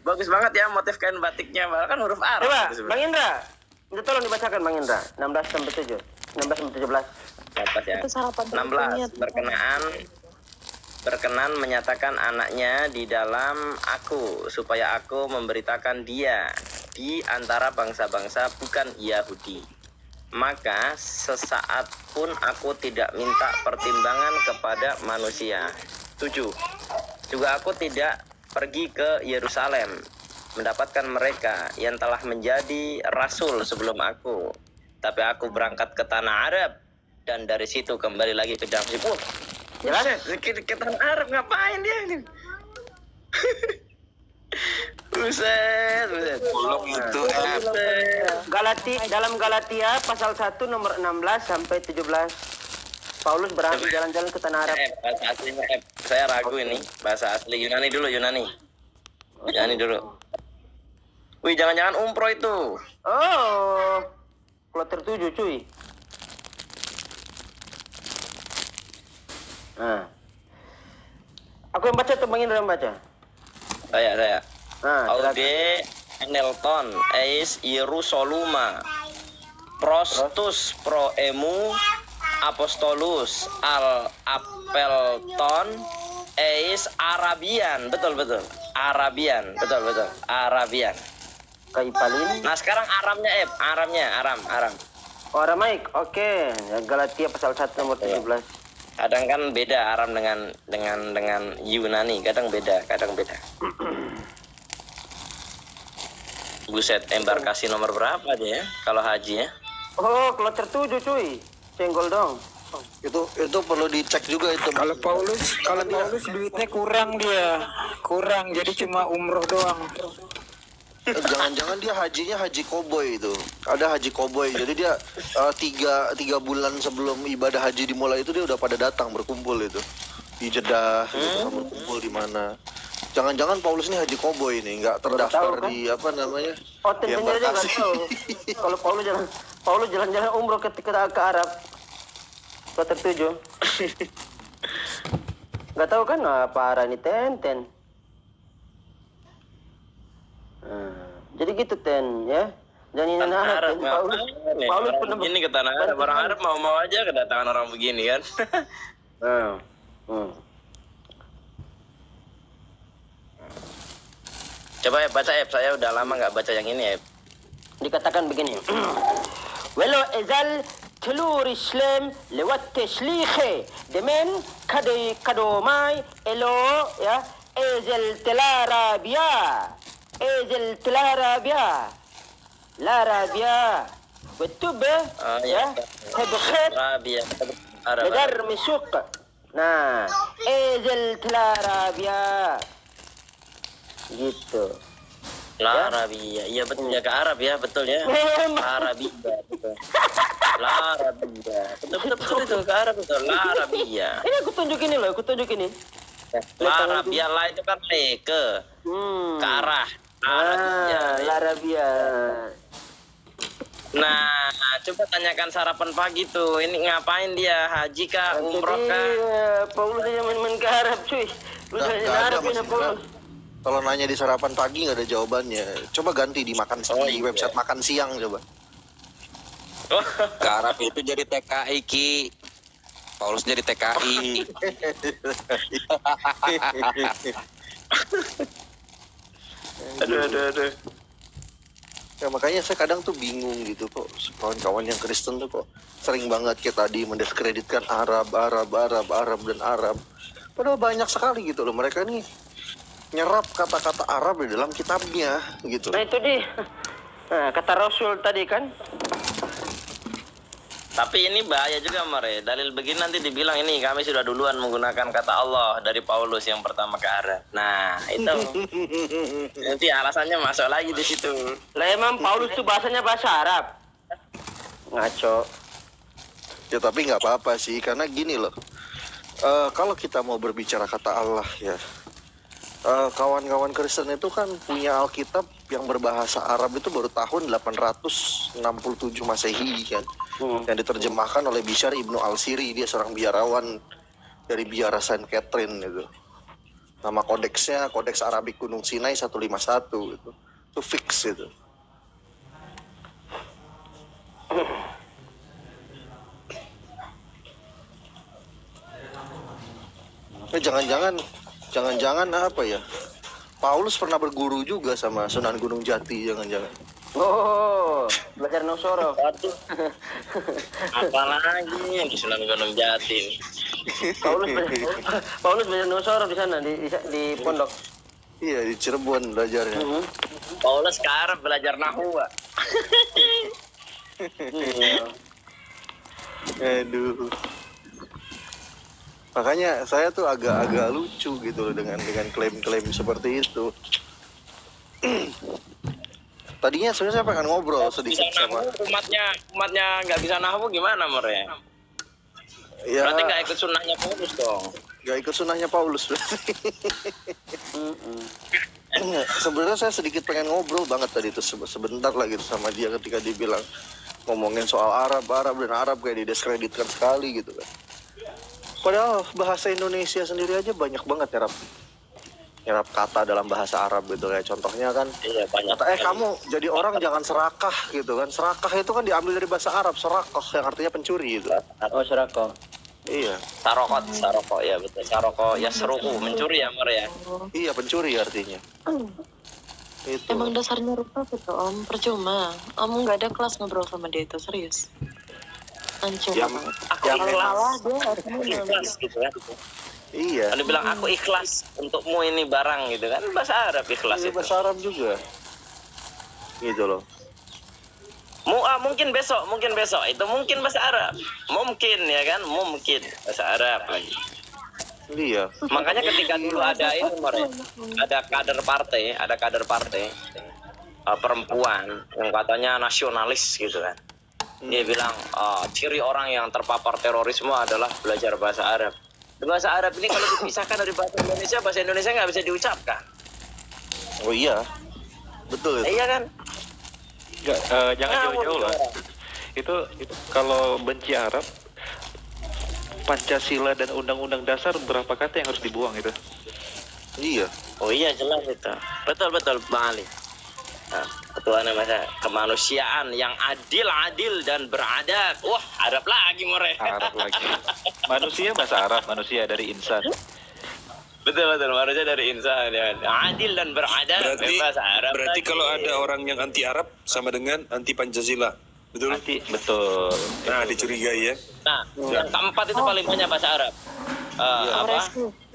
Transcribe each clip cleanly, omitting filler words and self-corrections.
Bagus banget ya motif kain batiknya, bahkan huruf Arab. Coba, Bang Indra. Minta tolong dibacakan Bang Indra. 16 sampai 7. 16 sampai 17. Ya. Itu sarapan 16 berkenan menyatakan anaknya di dalam aku supaya aku memberitakan dia di antara bangsa-bangsa bukan Yahudi. Maka sesaat pun aku tidak minta pertimbangan kepada manusia. 7. Juga aku tidak pergi ke Yerusalem mendapatkan mereka yang telah menjadi rasul sebelum aku. Tapi aku berangkat ke tanah Arab dan dari situ kembali lagi ke Damaskus. Jelas? Ke tanah Arab ngapain dia ini? Buset. Belum itu Dalam Galatia pasal 1 nomor 16 sampai 17. Paulus berangkat jalan-jalan ke tanah Arab. Bahasa aslinya saya ragu ini. Bahasa asli Yunani dulu, Yunani dulu. Wih, jangan-jangan umroh itu. Oh, kloter 7 cuy. Nah. Aku yang baca atau Bang Indra yang baca? Saya. Nah, Aude Nelton eis Yerusalema prostus proemu apostolus al appelton eis Arabian. Betul. Arabian. Kaipalin. Nah, sekarang Aram. Oh, Aramaik. Oke. Galatia pasal 1 nomor 17. Kadang kan beda Aram dengan Yunani, kadang beda. Buset, embarkasi nomor berapa aja ya kalau haji ya? Oh, kloter 7 cuy. Senggol dong. itu perlu dicek juga itu. Kalau Paulus duitnya kurang jadi cuma umroh doang. Jangan-jangan dia hajinya haji koboi itu. Ada haji koboi. Jadi dia tiga bulan sebelum ibadah haji dimulai itu dia udah pada datang berkumpul itu di Jeddah gitu, berkumpul di mana. Jangan-jangan Paulus ini haji koboi ini nggak terdaftar kan? di apa namanya? Oh, tentunya dia nggak tahu. Kalau Paulus jalan-jalan umroh ke Arab. Kloter 7. Nggak tahu kan apa arah ini Ten. Jadi gitu Ten ya. Dan ini Arab, Paulus pernah begini ke tanah Arab. Orang Arab mau aja kedatangan orang begini kan. Coba ya baca saya udah lama nggak baca yang ini ya. Dikatakan begini. Welo ezal telur Islam lewat tashlikhe demen kadomai elo ya ezel telarabia لا رابيا والتوب يا تبخر Arabia. بدر مسوق nah ezel telarabia gitu. Arabia. Iya betul ya ke Arab ya, betul ya. Arabia betul. Arabia. Betul itu ke Arab betul. Arabia. Ini aku tunjuk ini. Arabia lah itu kan ke arah. Arabia. Nah, coba tanyakan sarapan pagi tuh. Ini ngapain dia? Haji kah? Umroh kah? Paulus aja main ke Arab cuy. Lu Nggak ada, Arab ini Paulus. Kalau nanya di sarapan pagi nggak ada jawabannya. Coba ganti di makan siang, di website makan siang coba. Ke Arab itu jadi TKI Ki. Paulus jadi TKI. Aduh. Ya makanya saya kadang tuh bingung gitu kok kawan-kawan yang Kristen tuh kok sering banget kayak tadi mendiskreditkan Arab. Padahal banyak sekali gitu loh mereka nih nyerap kata-kata Arab di dalam kitabnya gitu. Nah itu dia. Nah, kata Rasul tadi kan. Tapi ini bahaya juga Mare. Dalil begini nanti dibilang ini kami sudah duluan menggunakan kata Allah dari Paulus yang pertama ke Arab. Nah itu nanti alasannya masuk lagi di situ. Lah emang Paulus tuh bahasanya bahasa Arab. Ngaco. Ya tapi nggak apa-apa sih karena gini loh. Kalau kita mau berbicara kata Allah ya, kawan-kawan Kristen itu kan punya Alkitab yang berbahasa Arab itu baru tahun 867 Masehi kan, yang diterjemahkan oleh Bishar Ibnu Al-Siri. Dia seorang biarawan dari biara Saint Catherine gitu. Nama kodeksnya Kodeks Arabik Gunung Sinai 151 gitu. Itu fix itu. Jangan-jangan apa ya? Paulus pernah berguru juga sama Sunan Gunung Jati, jangan-jangan. Oh, belajar Nosoro. Waduh. Apalagi yang di Sunan Gunung Jati. Paulus belajar Nosoro di sana di pondok. Iya, di Cirebon belajarnya. Paulus ke Arab belajar nahu, Pak. Aduh. Makanya saya tuh agak lucu gitu loh dengan klaim-klaim seperti itu. Tadinya sebenarnya saya pengen ngobrol sedikit sama umatnya nggak bisa nahu gimana, Mer? ya. Berarti nggak ikut sunnahnya Paulus dong. Nggak ikut sunnahnya Paulus berarti. Sebenarnya saya sedikit pengen ngobrol banget tadi itu sebentar lagi sama dia ketika dia bilang ngomongin soal Arab dan Arab kayak didiskreditkan sekali gitu kan. Padahal bahasa Indonesia sendiri aja banyak banget nyerap kata dalam bahasa Arab gitu, kayak contohnya kan Iya, banyak. kata kamu jadi orang jangan serakah gitu kan. Serakah itu kan diambil dari bahasa Arab, serakah yang artinya pencuri gitu. Oh, Serako. Iya. Saroko ya betul. Saroko ya seruku, mencuri ya, Mer ya. Iya, pencuri artinya. Itu. Emang dasarnya rupa gitu Om, percuma. Om nggak ada kelas ngobrol sama dia itu, serius. Hancur Yang- banget. Aku Kalau ikhlas. malah dia artinya Ikhlas gitu kan. Iya. Kalau bilang aku ikhlas untukmu ini barang gitu kan, bahasa Arab ikhlas Ini itu. bahasa Arab juga. Gitu loh. Mungkin besok itu mungkin bahasa Arab. Mungkin ya kan, mungkin bahasa Arab lagi. Iya. Makanya ketika dulu ada ini, Mer, ada kader partai perempuan yang katanya nasionalis gitu kan. Dia bilang ciri orang yang terpapar terorisme adalah belajar bahasa Arab. Bahasa Arab ini kalau dipisahkan dari bahasa Indonesia nggak bisa diucapkan. Oh iya. Betul itu. Iya kan? Enggak, jangan jauh-jauh lah. Itu kalau benci Arab, Pancasila dan Undang-Undang Dasar berapa kata yang harus dibuang itu? Iya. Oh iya jelas itu. Betul Bang Ali. Nah, ketuaan masa kemanusiaan yang adil dan beradab. Wah, Arab lagi mereka. Arab lagi. Manusia bahasa Arab, manusia dari insan. Betul manusia dari insan ya. Adil dan beradab bahasa Arab. Berarti lagi. kalau ada orang yang anti Arab sama dengan anti Pancasila, betul? Betul. Nah, dicurigai ya. Nah, yang keempat itu paling banyak bahasa Arab. Apa?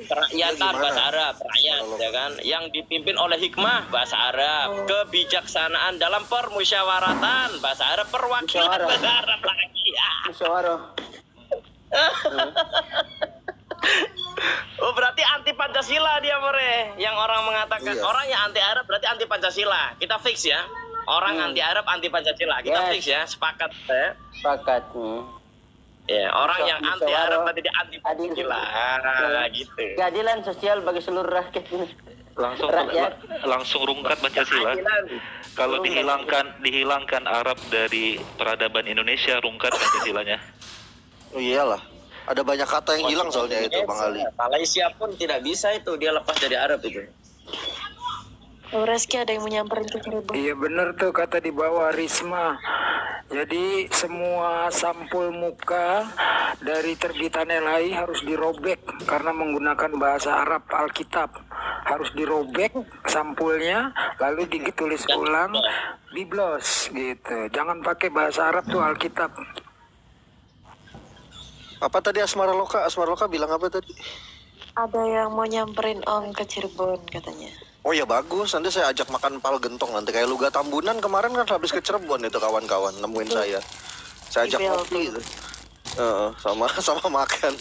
Kerakyatan bahasa Arab, rakyat ya kan. Yang dipimpin oleh hikmah bahasa Arab, kebijaksanaan dalam permusyawaratan bahasa Arab, perwakilan Musyawarah. bahasa Arab lagi. Musyawarah. Oh berarti anti Pancasila dia Mere. Yang orang mengatakan Iya. orang yang anti Arab berarti anti Pancasila. Kita fix ya. Orang anti Arab anti Pancasila. Kita Yes. fix ya, sepakat ya. Sepakat. Ya, orang yang anti Musyawarah. Arab berarti dia anti Pancasila. Gitu. Keadilan sosial bagi seluruh rakyat. Rakyat. Langsung rungkat Pancasila. Keadilan. Kalau dihilangkan Arab dari peradaban Indonesia, rungkat Pancasilanya. Oh iyalah. Ada banyak kata yang hilang soalnya itu, Bang Ali. Malaysia pun tidak bisa itu, dia lepas dari Arab itu. Oh, Reski ada yang mau nyamperin ke Cirebon. Iya bener tuh kata di bawah Risma. Jadi semua sampul muka dari terbitan LAI harus dirobek karena menggunakan bahasa Arab Alkitab. Harus dirobek sampulnya lalu ditulis ulang biblos gitu. Jangan pakai bahasa Arab tuh Alkitab. Apa tadi Asmara Loka bilang apa tadi? Ada yang mau nyamperin Om ke Cirebon katanya. Oh ya bagus, nanti saya ajak makan pal gentong nanti kayak Luga Tambunan kemarin kan habis ke Cirebon itu kawan-kawan nemuin saya. Saya ajak Ibel kopi itu. Sama makan.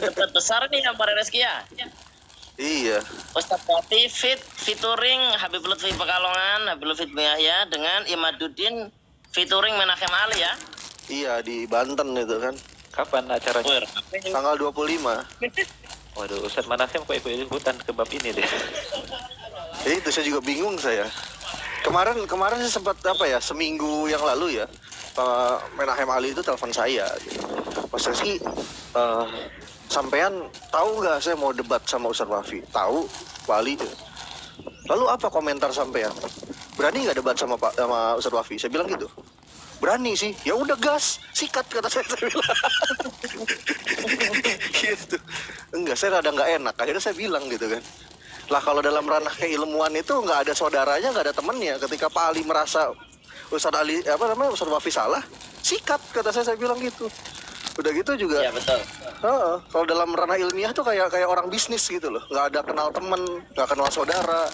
Debat besar nih yang Pak Reski ya. Iya. Ustaz Pati featuring Habib Lutfi Pekalongan, Habib Lutfi Yahya dengan Imaduddin featuring Menachem Ali ya. Iya di Banten itu kan. Kapan acaranya? Tanggal 25. Waduh, Ustadz Manasem kok ikut-ikutan ke bab ini deh. Itu saya juga bingung saya. Kemarin sih sempat seminggu yang lalu ya. Menachem Ali itu telepon saya gitu. Mas Reski sampean tahu nggak saya mau debat sama Ustadz Wafi? Tahu, Pak Ali. Lalu apa komentar sampean? Berani nggak debat sama Ustadz Wafi? Saya bilang gitu. Berani sih. Ya udah gas, sikat kata saya bilang. Gitu. Enggak, saya rada nggak enak. Akhirnya saya bilang gitu kan. Lah kalau dalam ranah keilmuan itu nggak ada saudaranya, nggak ada temennya. Ketika Pak Ali merasa Ustadz Wafi salah, sikat kata saya bilang gitu. Udah gitu juga. Iya betul. Kalau dalam ranah ilmiah tuh kayak orang bisnis gitu loh. Nggak ada kenal temen, nggak kenal saudara.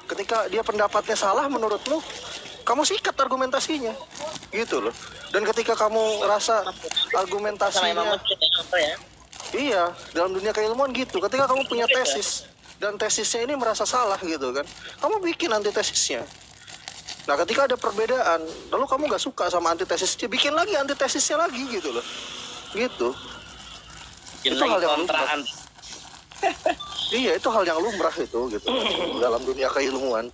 Ketika dia pendapatnya salah menurut lu, kamu sikat argumentasinya, gitu loh. Dan ketika kamu rasa argumentasinya, iya, dalam dunia keilmuan gitu. Ketika kamu punya tesis dan tesisnya ini merasa salah gitu kan, kamu bikin antitesisnya. Nah, ketika ada perbedaan, lalu kamu nggak suka sama antitesisnya, bikin lagi antitesisnya lagi gitu loh, gitu. Itu hal yang lumrah. Iya, itu hal yang lumrah itu gitu dalam dunia keilmuan.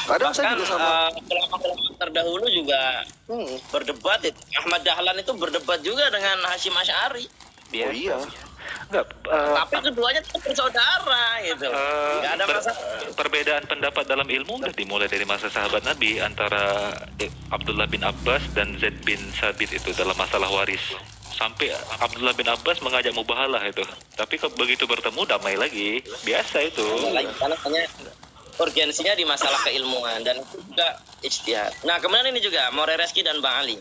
Kadang saya juga sama ulama-ulama terdahulu juga berdebat itu. Ahmad Dahlan itu berdebat juga dengan Hasyim Asy'ari. Oh iya. Enggak, Tapi keduanya tetap bersaudara gitu. Enggak ada masalah. Perbedaan pendapat dalam ilmu udah dimulai dari masa sahabat Nabi antara Abdullah bin Abbas dan Zaid bin Sabit itu dalam masalah waris. Sampai Abdullah bin Abbas mengajak mubahalah itu. Tapi begitu bertemu damai lagi. Biasa itu. Karena hanya urgensinya di masalah keilmuan dan itu juga ijtihad. Nah, kemudian ini juga More Reski dan Bang Ali.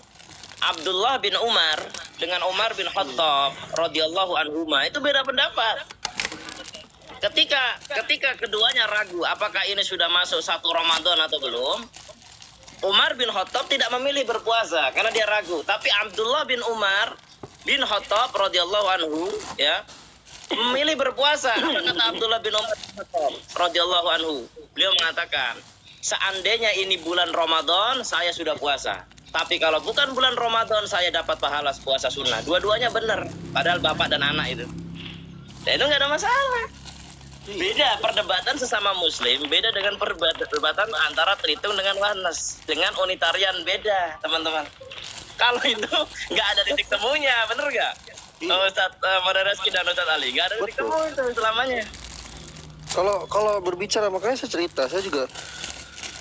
Abdullah bin Umar dengan Umar bin Khattab radhiyallahu anhuma itu beda pendapat. Ketika keduanya ragu apakah ini sudah masuk 1 Ramadan atau belum, Umar bin Khattab tidak memilih berpuasa karena dia ragu. Tapi Abdullah bin Umar bin Khattab radhiyallahu anhu ya memilih berpuasa. Apa kata Abdullah bin Umar bin Khattab radhiyallahu anhu? Beliau mengatakan, seandainya ini bulan Ramadan, saya sudah puasa. Tapi kalau bukan bulan Ramadan, saya dapat pahala puasa sunnah. Dua-duanya benar. Padahal bapak dan anak itu. Dan itu nggak ada masalah. Beda perdebatan sesama muslim, beda dengan perdebatan antara Tritung dengan Wanas. Dengan unitarian beda, teman-teman. Kalau itu nggak ada titik temunya, bener nggak? Ustadz Reski dan Ustadz Ali, nggak ada titik temu itu selamanya. Kalau berbicara, makanya saya cerita, saya juga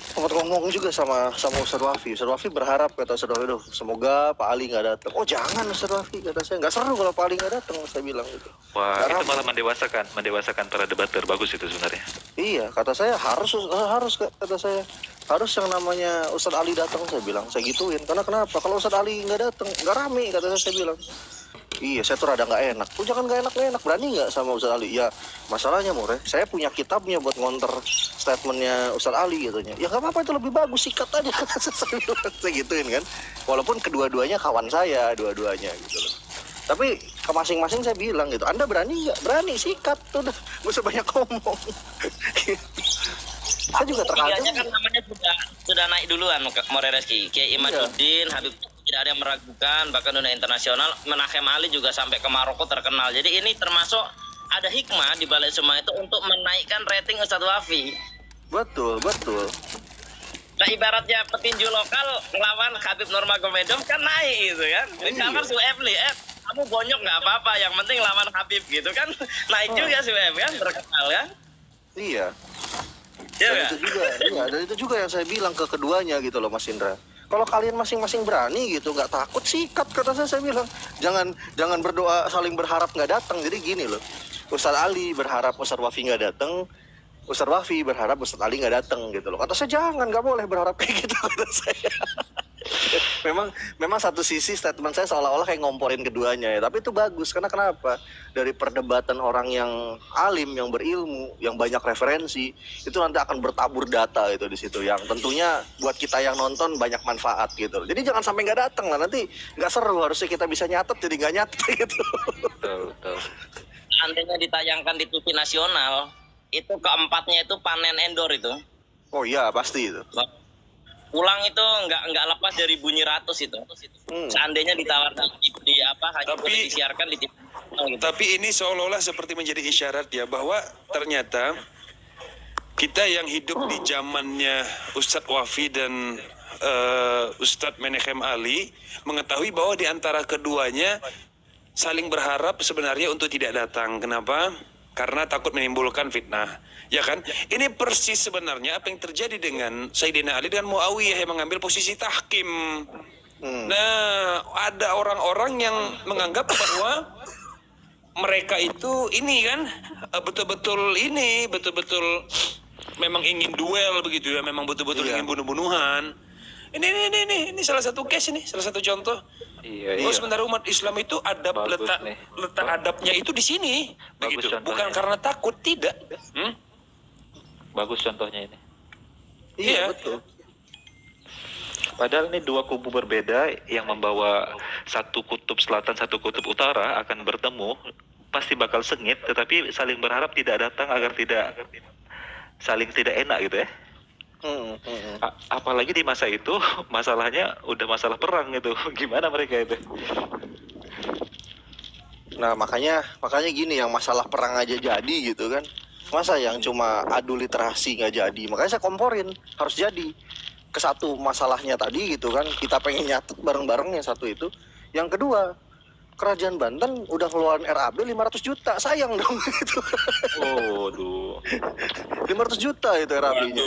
sempat ngomong juga sama Ustadz Wafi. Ustadz Wafi berharap, kata Ustadz Wafi, semoga Pak Ali nggak datang. Oh jangan Ustadz Wafi, kata saya, nggak seru kalau Pak Ali nggak datang, saya bilang gitu. Wah, itu malah mendewasakan para debater. Bagus itu sebenarnya. Iya, kata saya harus kata saya harus yang namanya Ustadz Ali datang, saya bilang, saya gituin. Karena kenapa? Kalau Ustadz Ali nggak datang, nggak rame, kata saya bilang. Iya, saya tuh rada nggak enak. Tuh jangan nggak enak, berani nggak sama Ustadz Ali? Ya, masalahnya More, saya punya kitabnya buat ngonter statementnya Ustadz Ali gitunya. Ya nggak apa-apa, itu lebih bagus, sikat aja, kata saya bilang, saya gituin kan. Walaupun kedua-duanya kawan saya, dua-duanya gitu loh. Tapi ke masing-masing saya bilang gitu, Anda berani nggak? Berani, sikat, tuh udah, nggak usah banyak ngomong. Saya juga terkagum. Tiganya kan namanya sudah naik duluan, More Reski. Kiai Imaduddin, Habib, tidak ada yang meragukan, bahkan dunia internasional. Menachem Ali juga sampai ke Maroko terkenal. Jadi ini termasuk ada hikmah di balik semua itu untuk menaikkan rating Ustadz Wafi. Betul. Nah, ibaratnya petinju lokal melawan Habib Nurmagomedov kan naik gitu kan. Kamar Suepli, kamu bonyok nggak apa-apa, yang penting lawan Habib gitu kan. Naik juga Suep kan, terkenal kan. Iya. Ya, dan itu juga yang saya bilang ke keduanya gitu loh Mas Indra. Kalau kalian masing-masing berani gitu, nggak takut, sikat, kata saya bilang. Jangan berdoa saling berharap nggak datang. Jadi gini loh, Ustadz Ali berharap Ustadz Wafi nggak datang, Ustadz Wafi berharap Ustadz Ali nggak datang gitu loh. Kata saya jangan, nggak boleh berharap kayak gitu, kata saya. memang satu sisi statement saya seolah-olah kayak ngomporin keduanya ya, tapi itu bagus karena kenapa? Dari perdebatan orang yang alim, yang berilmu, yang banyak referensi, itu nanti akan bertabur data itu di situ yang tentunya buat kita yang nonton banyak manfaat gitu. Jadi jangan sampai nggak datang lah, nanti nggak seru, harusnya kita bisa nyatet jadi nggak nyatet gitu. Betul. Seandainya ditayangkan di TV nasional, itu keempatnya itu panen endor itu. Oh iya pasti itu. Pulang itu nggak lepas dari bunyi ratus itu. Seandainya ditawarkan di apa hanya boleh disiarkan di TV. Gitu. Tapi ini seolah-olah seperti menjadi isyarat ya bahwa ternyata kita yang hidup di zamannya Ustadz Wafi dan Ustadz Menachem Ali mengetahui bahwa di antara keduanya saling berharap sebenarnya untuk tidak datang. Kenapa? Karena takut menimbulkan fitnah. Ya kan? Ini persis sebenarnya apa yang terjadi dengan Sayyidina Ali dan Muawiyah yang mengambil posisi tahkim. Nah, ada orang-orang yang menganggap bahwa mereka itu ini kan betul-betul memang ingin duel begitu ya, memang betul-betul ingin bunuh-bunuhan. Ini salah satu case ini, salah satu contoh. Iya. Bahwa sebenarnya umat Islam itu adab Bagus letak nih. adabnya itu di sini, Bagus begitu. contohnya. Bukan karena takut, tidak. Bagus contohnya ini. Iya. Betul. Padahal ini dua kubu berbeda yang membawa satu kutub selatan, satu kutub utara akan bertemu, pasti bakal sengit, tetapi saling berharap tidak datang agar saling tidak enak gitu ya. Apalagi di masa itu masalahnya udah masalah perang gitu. Gimana mereka itu? Nah makanya gini, yang masalah perang aja jadi gitu kan, masa yang cuma adu literasi nggak jadi. Makanya saya komporin harus jadi ke satu masalahnya tadi gitu kan, kita pengen nyatet bareng-bareng yang satu itu. Yang kedua, Kerajaan Banten udah ngeluarin RAB 500 juta, sayang dong gitu. Oh, aduh. 500 juta itu RAB-nya.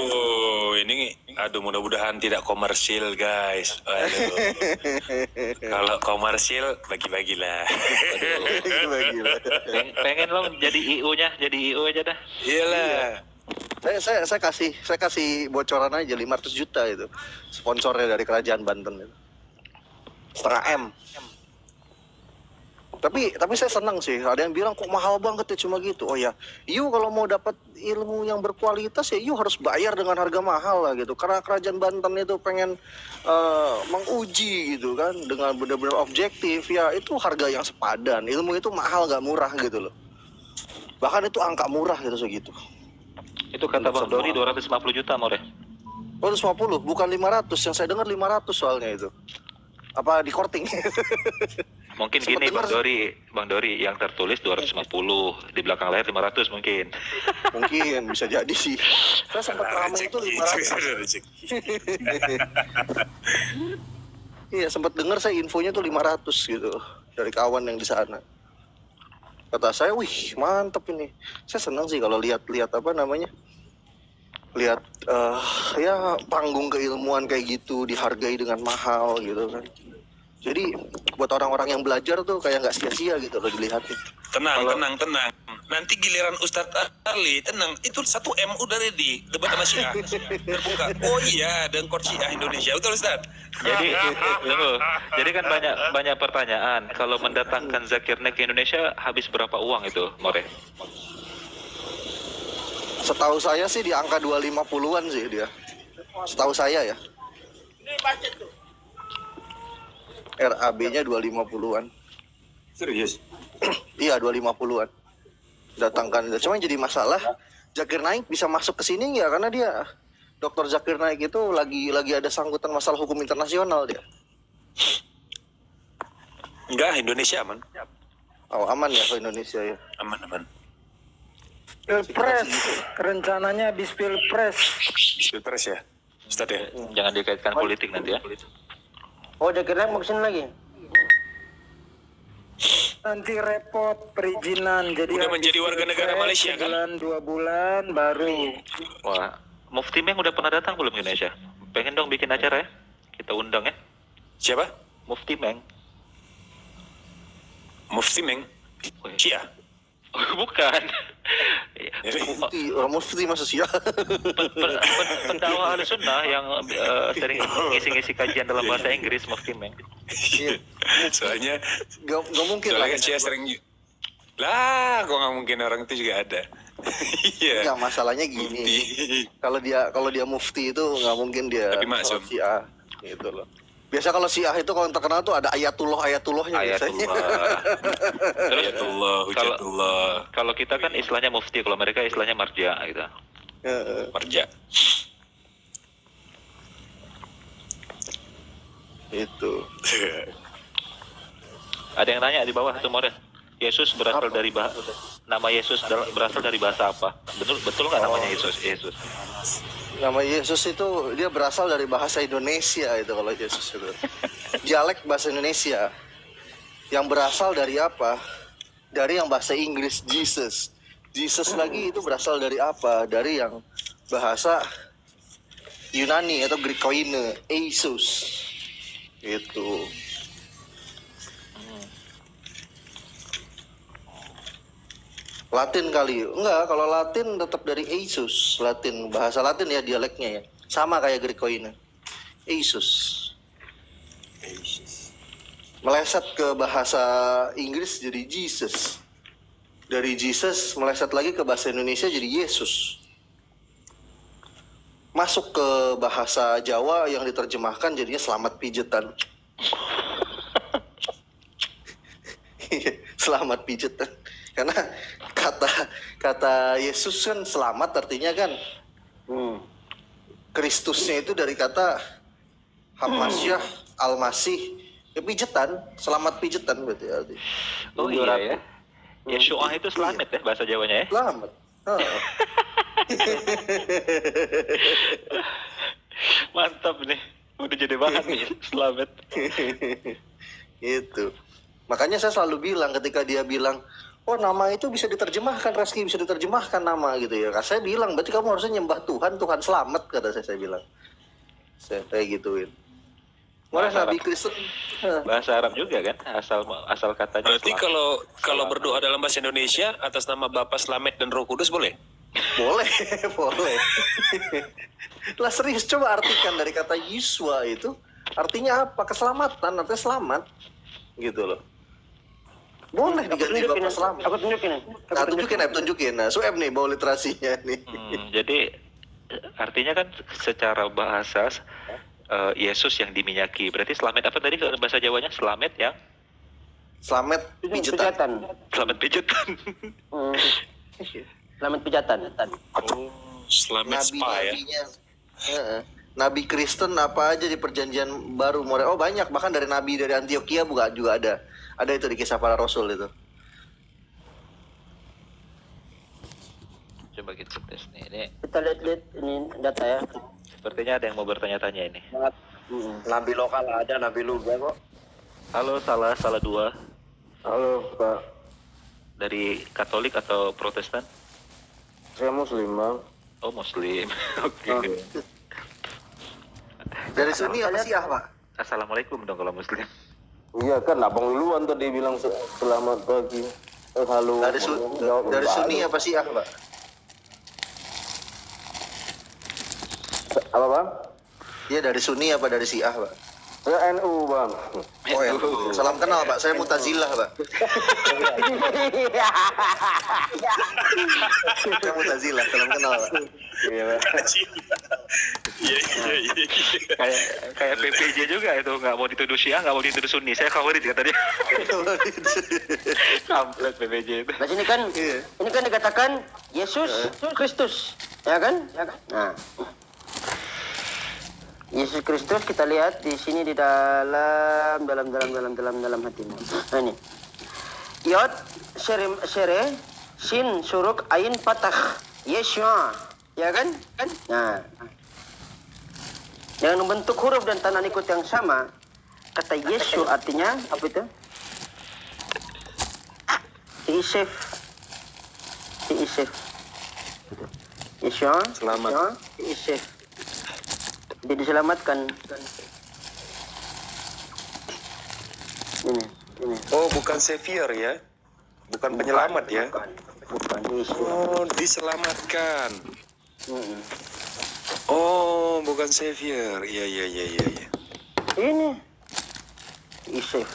Aduh, mudah-mudahan tidak komersil, guys. Aduh. Kalau komersil, bagi-bagilah. Pengen lo jadi IO-nya, jadi IO aja dah. Iyalah. Saya kasih bocoran aja 500 juta itu sponsornya dari Kerajaan Banten itu. 0,5 M. Tapi saya senang sih, ada yang bilang kok mahal banget ya cuma gitu. Oh ya, you kalau mau dapat ilmu yang berkualitas ya you harus bayar dengan harga mahal lah gitu. Karena Kerajaan Banten itu pengen menguji gitu kan, dengan benar-benar objektif ya, itu harga yang sepadan. Ilmu itu mahal gak murah gitu loh. Bahkan itu angka murah gitu segitu. Itu kata Bang Dori 250 juta more. 250, bukan 500. Yang saya dengar 500 soalnya itu. Apa di korting? Mungkin Sempet gini dengar. Bang Dori yang tertulis 250, di belakang layar 500 mungkin. Mungkin bisa jadi sih. Saya sempat ramai itu 500. Iya, sempat dengar saya infonya tuh 500 gitu dari kawan yang di sana. Kata saya, wih mantep ini. Saya senang sih kalau lihat apa namanya, lihat ya panggung keilmuan kayak gitu dihargai dengan mahal gitu kan. Jadi buat orang-orang yang belajar tuh kayak nggak sia-sia gitu loh dilihatin. Tenang. Nanti giliran Ustadz Ali, tenang. Itu 1 M udah ready. Debat sama Syiah. Terbuka. Oh iya, dengkor Syiah Indonesia. Betul Ustadz? Jadi kan banyak pertanyaan. Kalau mendatangkan Zakir Naik ke Indonesia habis berapa uang itu, More? Setahu saya sih di angka 250-an sih dia. Setahu saya ya. RAB-nya 250-an. Serius? Iya, 250-an. Datangkan. Cuma jadi masalah Zakir Naik bisa masuk ke sini nggak? Karena dia Dr. Zakir Naik itu lagi ada sangkutan masalah hukum internasional dia. Enggak, Indonesia aman. Oh, aman ya ke Indonesia ya. Aman. Pilpres, rencananya habis Pilpres. Pilpres ya, Ustadz ya. Jangan dikaitkan politik nanti ya. Oh, Zakir Naik mau kesini lagi? Nanti repot perizinan. Jadi Udah habis menjadi warga negara Pilpres, Malaysia, kan? 2 bulan baru. Wah, Mufti Meng udah pernah datang belum ke Indonesia? Pengen dong bikin acara ya? Kita undang ya. Siapa? Mufti Meng. Mufti Meng. Syiah. Bukan. Mufti masa sih ya. Pendakwah Ahlussunnah yang sering ngisi-ngisi kajian dalam bahasa Inggris, Mufti Meng. Soalnya Gak mungkin lah. kan Syiah sering. Lah, kok nggak mungkin, orang itu juga ada. Iya. Nggak, masalahnya gini. Kalau dia mufti itu nggak mungkin dia Tapi maksum. Syiah gitu loh. Biasa kalau Syiah itu kalau terkenal tuh ada ayatullahnya biasanya. Ayatullah, hujatullah. Kalau kita kan istilahnya mufti, kalau mereka istilahnya marja gitu. Marja. Itu. Ada yang nanya di bawah tuh More. Yesus berasal dari nama Yesus berasal dari bahasa apa? Betul nggak namanya Yesus? Nama Yesus itu dia berasal dari bahasa Indonesia itu kalau Yesus itu. Dialek bahasa Indonesia. yang berasal dari apa? Dari yang bahasa Inggris Jesus. Jesus lagi itu berasal dari apa? Dari yang bahasa Yunani atau Greek koine, Eisus. Gitu. Latin kali. Enggak, kalau Latin tetap dari Eisus. Latin, bahasa Latin ya dialeknya ya. Sama kayak Greek koine. Eisus. Meleset ke bahasa Inggris jadi Jesus. Dari Jesus meleset lagi ke bahasa Indonesia jadi Yesus. Masuk ke bahasa Jawa yang diterjemahkan jadinya selamat pijetan. Selamat pijetan. Karena kata Yesus kan selamat artinya kan Kristusnya itu dari kata Hamasyah, Al-Masih, ya pijetan, selamat pijetan berarti arti. Oh iya ya. Yeshua itu selamat ya bahasa Jawanya ya. Selamat. Mantap nih. Udah jadi bahan nih, selamat. Itu. Makanya saya selalu bilang ketika dia bilang, oh nama itu bisa diterjemahkan, Reski bisa diterjemahkan nama gitu ya. Saya bilang, berarti kamu harusnya nyembah Tuhan, Tuhan selamat, kata saya bilang. Saya kayak gituin. Mana Nabi Kristen? Bahasa Arab juga kan, asal katanya. Berarti kalau berdoa dalam bahasa Indonesia atas nama Bapa Slamet dan Roh Kudus boleh? Boleh, boleh. Lah serius, coba artikan dari kata Yesua itu artinya apa? Keselamatan, artinya selamat, gitu loh. Boleh diganti Bapa Selamat. Aku tunjukin. Tunjukin. Nah, Sueb nih bawa literasinya nih. Jadi artinya kan secara bahasa Yesus yang diminyaki. Berarti selamat apa tadi bahasa Jawanya? Selamat yang? Selamat pijetan. Selamat pijetan. Selamat pijatan. Oh, Slamet spa ya. Nabi Kristen apa aja di perjanjian baru Oh banyak, bahkan dari Nabi dari Antioquia juga ada. Ada itu di Kisah Para Rasul itu. Coba kita tes nih. Ini Kita lihat ini data ya. sepertinya ada yang mau bertanya-tanya ini. Nabi lokal ada, nabi luga kok. Halo, salah dua. Halo Pak, Dari Katolik atau Protestan? saya Muslim Bang. Oh, Muslim. Oke. Dari Sunni apa Syiah, Pak? Assalamualaikum dong kalau Muslim. Iya kan, abang duluan tadi bilang selamat pagi. Halo. Dari Sunni apa Syiah, Pak? Apa Bang? Iya, dari Sunni apa dari Syiah, Pak? Saya NU Bang. Oh ya, salam kenal Pak. Saya Mutazilah Pak. Saya Mutazilah, salam kenal Pak. Iya Bang. Iya. Kayak PPJ juga itu, nggak mau dituduh Syiah, nggak mau dituduh Sunni. Saya Khawarij kata dia. Kampret PPJ itu. Nah sini kan, ini kan dikatakan Yesus Kristus, ya kan? Nah, Yesus Kristus kita lihat di sini di dalam hatimu. Nah ini, Yod Shere Shin Suruk Ain Patah Yeshua, ya kan? Nah, dengan membentuk huruf dan tanda ikut yang sama, kata Yesu artinya apa itu? Diisef. Yeshua, Selamat. Diisef. Dia diselamatkan. Ini. Oh, bukan savior ya? Bukan penyelamat ya? Bukan Yesus. Oh, diselamatkan. Oh, bukan savior. Iya. Ini. Isef.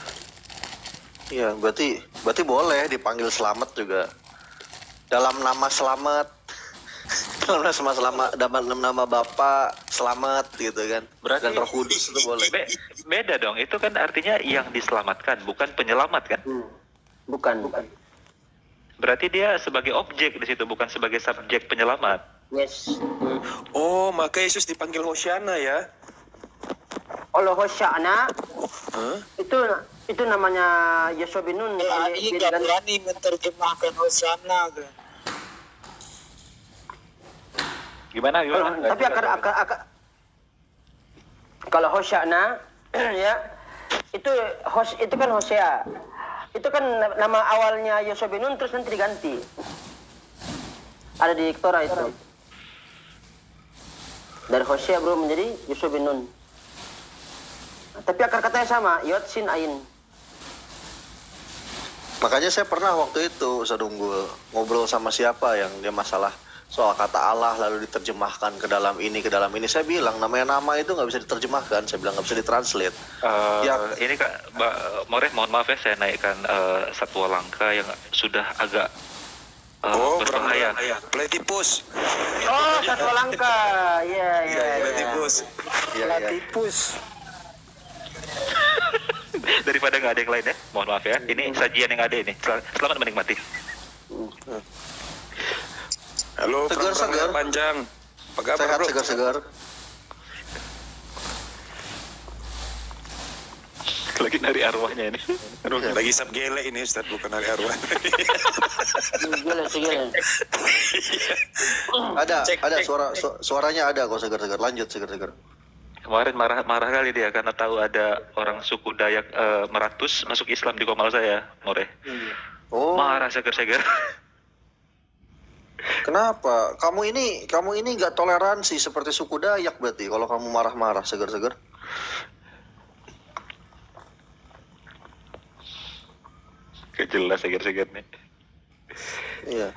Iya, berarti boleh dipanggil selamat juga. Dalam nama selamat. Dalam nama Bapa selamat gitu kan. Berarti Dan Roh Kudus itu boleh. Beda dong, itu kan artinya yang diselamatkan, bukan penyelamat kan? Bukan. Berarti dia sebagai objek di situ, bukan sebagai subjek penyelamat. Yes. Oh, maka Yesus dipanggil Hosiana ya? Allah Hosya'na. Hah? Itu namanya Yeshua bin Nun. Ini nggak berani menerjemahkan Hosanna. Gimana? Tapi akar kalau Hosya'na ya itu kan Hosea. Itu kan nama awalnya Yosua bin Nun terus nanti diganti. Ada di Torah itu. Dari Hosea bro menjadi Yosua bin Nun. Tapi akar katanya sama, Yod Sin Ain. Makanya saya pernah waktu itu Ustaz Unggul ngobrol sama siapa yang dia masalah soal kata Allah lalu diterjemahkan ke dalam ini. Saya bilang namanya nama itu nggak bisa diterjemahkan. Saya bilang nggak bisa ditranslate. Ini Kak, Mbak Moreh, mohon maaf ya saya naikkan satwa langka yang sudah agak berbahaya. Platypus. Oh, satwa langka. Iya. Platypus. Platypus. Daripada nggak ada yang lain ya, mohon maaf ya. Ini sajian yang ada ini. Selamat menikmati. Halo, Segar. panjang. Apa kabar, Sehat, bro? segar. Lagi nari arwahnya ini. Lagi sab gele ini Ustaz, bukan hari arwah. Segala. Ada suaranya ada kok segar. Lanjut segar. Kemarin marah kali dia karena tahu ada orang suku Dayak Meratus masuk Islam di Komal saya, Moreh. Oh, Marah segar-segar. kenapa? Kamu ini nggak toleransi seperti suku Dayak berarti kalau kamu marah-marah segar. Gak jelas segar-segar nih. Iya.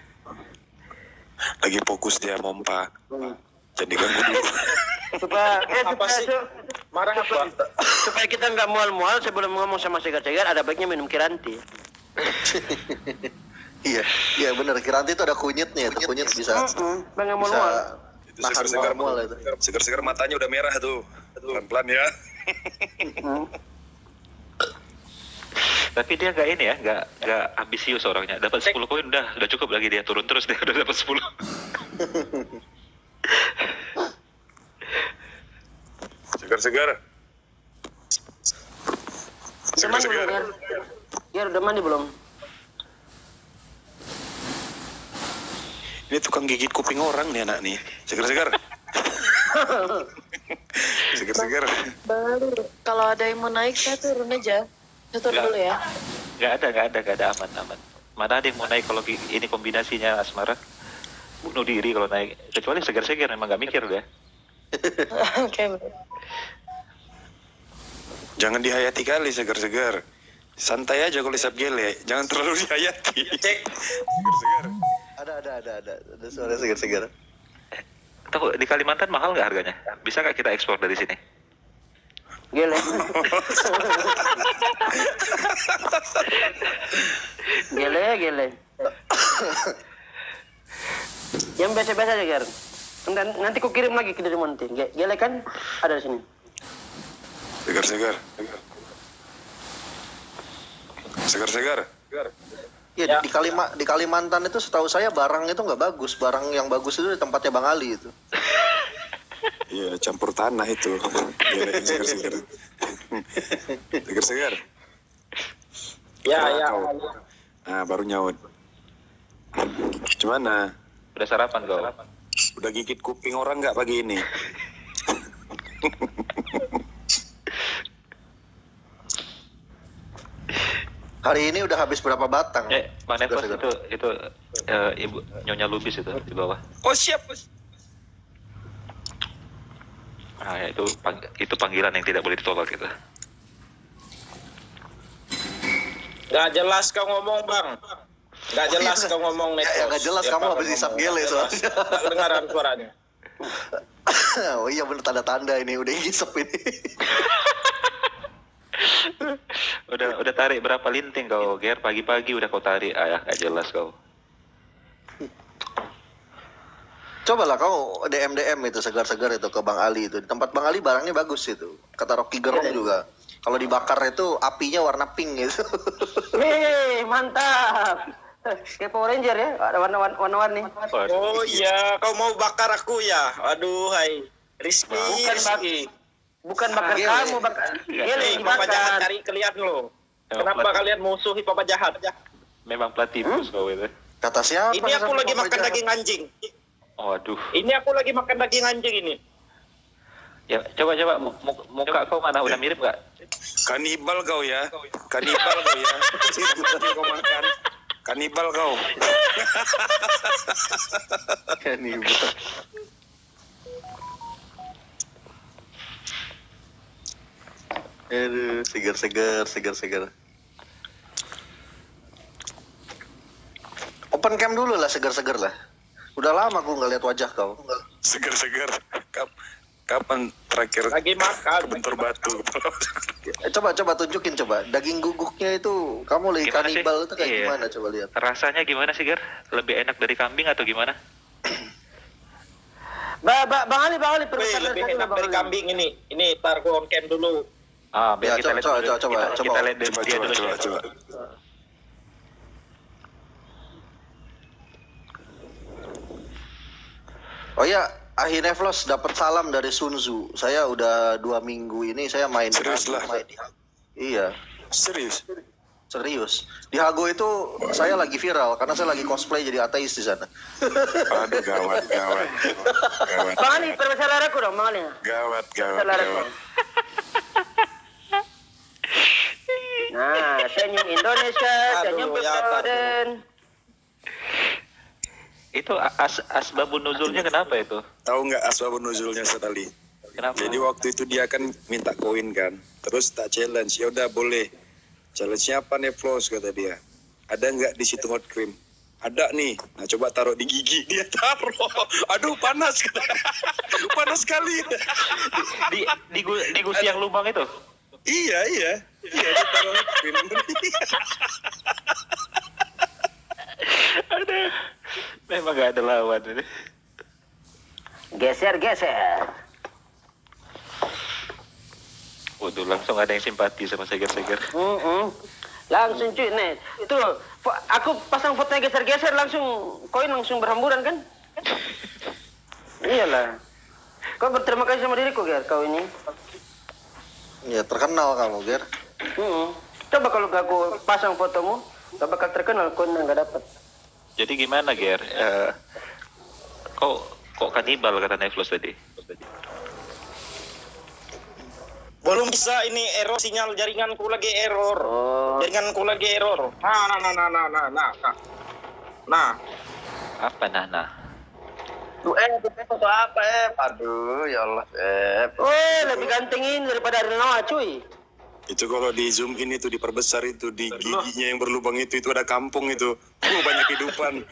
Lagi fokus dia mompa. Jadi ganggu dulu. Supaya kita nggak mual-mual sebelum ngomong sama segar-segar, ada baiknya minum Kiranti. Iya benar. Kiranti itu ada kunyitnya. Itu kunyit bisa Bang mual-mual. Itu nahan segar-segar mual itu. Segar-segar matanya udah merah tuh. Pelan-pelan ya. Tapi dia nggak ini ya, nggak ambisius orangnya. Dapat 10 poin udah cukup lagi dia turun terus dia udah dapat 10. Segar-segar. Segar-segar. Ya udah mandi belum? Ini tukang gigit kuping orang nih anak nih. Segar-segar. Segar-segar. Baru. Kalau ada yang mau naik, saya turun aja. Saya turun dulu ya. Nggak ada aman. Mana ada yang mau naik kalau ini kombinasinya asmara? Bunuh diri kalau naik. Kecuali segar-segar memang nggak mikir dia. Oke. Jangan dihayati kali segar-segar. Santai aja kalau isap gele. Jangan terlalu dihayati. Segar-segar. Ada suara segar. Tahu di Kalimantan mahal nggak harganya? Bisa nggak kita ekspor dari sini? Gele. Gele. Yang biasa-biasa aja, Ger. Nanti ku kirim lagi ke dari Monte. Gele kan ada di sini. Segar-segar. Segar-segar. Ya, di Kalimantan itu setahu saya barang itu nggak bagus. Barang yang bagus itu di tempatnya Bang Ali itu. Iya, campur tanah itu. Segar-segar. Segar-segar. Ya. Nah, baru nyaut. Gimana? Udah sarapan kau? Udah gigit kuping orang nggak pagi ini? Hari ini udah habis berapa batang? Bang Nevos itu Ibu Nyonya Lubis itu di bawah. Oh siap. Nah, ya, itu panggilan yang tidak boleh ditolak gitu. Nggak jelas kau ngomong, Bang. Nggak jelas kau ngomong, Netos. Ya, nggak jelas kamu habis hisap gele soalnya. Nggak kedengaran suaranya. Oh iya bener tanda-tanda ini udah hisap ini. Udah tarik berapa linting kau, Ger? Pagi-pagi udah kau tarik. Ya nggak jelas kau. Cobalah kau DM itu segar-segar itu ke Bang Ali itu. Di tempat Bang Ali barangnya bagus itu. Kata Rocky Gerung juga. Kalau dibakar itu apinya warna pink gitu. Wih, mantap. Kayak Power Ranger ya, ada warna-warni. Oh iya, kau mau bakar aku ya? Aduh, hai. Rizky. Bukan bakar kamu, bakar. Gele Papa jahat dibakar. cari kalian lo. Kenapa kalian musuhi Papa jahat? Memang platypus kau itu. Kata siapa? Ini aku lagi makan jahat? daging anjing. Waduh. Ini aku lagi makan daging anjing ini. Ya, coba muka kau mana, udah mirip nggak? Kanibal kau ya. Kanibal kau ya. Siapa aja kau makan. Kanibal kau. Kanibal. Aduh, segar. Open cam dulu lah, segar lah. Udah lama aku nggak lihat wajah kau. Segar. Kapan terakhir Lagi makan. bentur batu? Coba tunjukin coba. Daging guguknya itu kamu lagi Gimana sih? kanibal itu kayak Iya. gimana coba lihat. Rasanya gimana sih, Ger? Lebih enak dari kambing atau gimana? Bang Ali, Wih, perbesar lebih satu lah, enak Bang dari Ali. kambing ini. Ini tar on cam dulu. Ah, biar Ya, kita lihat coba, dulu. coba. Kita lihat dari dia dulu. Coba. Oh ya, akhirnya Flos dapat salam dari Sun Tzu. Saya udah 2 minggu ini saya main di Serius Hago, lah? Iya, Serius? serius. Di Hago itu saya lagi viral karena saya lagi cosplay jadi ateis di sana. Aduh, gawat. Bang Ali, perbesar laraku dong, Bang Ali. Gawat. Perbesar laraku. Nah, senyum Indonesia, senyum Aduh, ya, Presiden. Itu asbabun nuzulnya kenapa itu? Tahu nggak asbabun nuzulnya sekali? Kenapa? Jadi waktu itu dia kan minta koin kan, terus tak challenge, ya udah boleh. Challenge-nya apa nih Flos, kata dia. Ada nggak di situ hot cream? Ada nih. Nah coba taruh di gigi, dia taruh. Aduh panas, panas sekali. Di gusi yang lubang itu? Iya, dia taruh hot cream. Aduh, memang gak ada lawan ini. Geser. Waduh, langsung ada yang simpati sama seger-seger. Langsung cuy, nih. Itu aku pasang fotonya geser-geser langsung koin langsung berhamburan kan? Iyalah. Kau berterima kasih sama diriku, Ger, kau ini. Ya terkenal kamu, Ger. Coba kalau aku pasang fotomu, gak bakal terkenal, koin nggak dapat. Jadi gimana, Ger? Kok kanibal kata Neflos tadi? Belum bisa ini error, sinyal jaringanku lagi error. Jaringanku lagi error. Nah. Apa nah? Tuh foto apa Aduh, ya Allah, Lebih ganteng ini daripada Ariel Noah, cuy. Itu kalau di zoom in itu diperbesar itu di giginya yang berlubang itu ada kampung itu. Banyak kehidupan.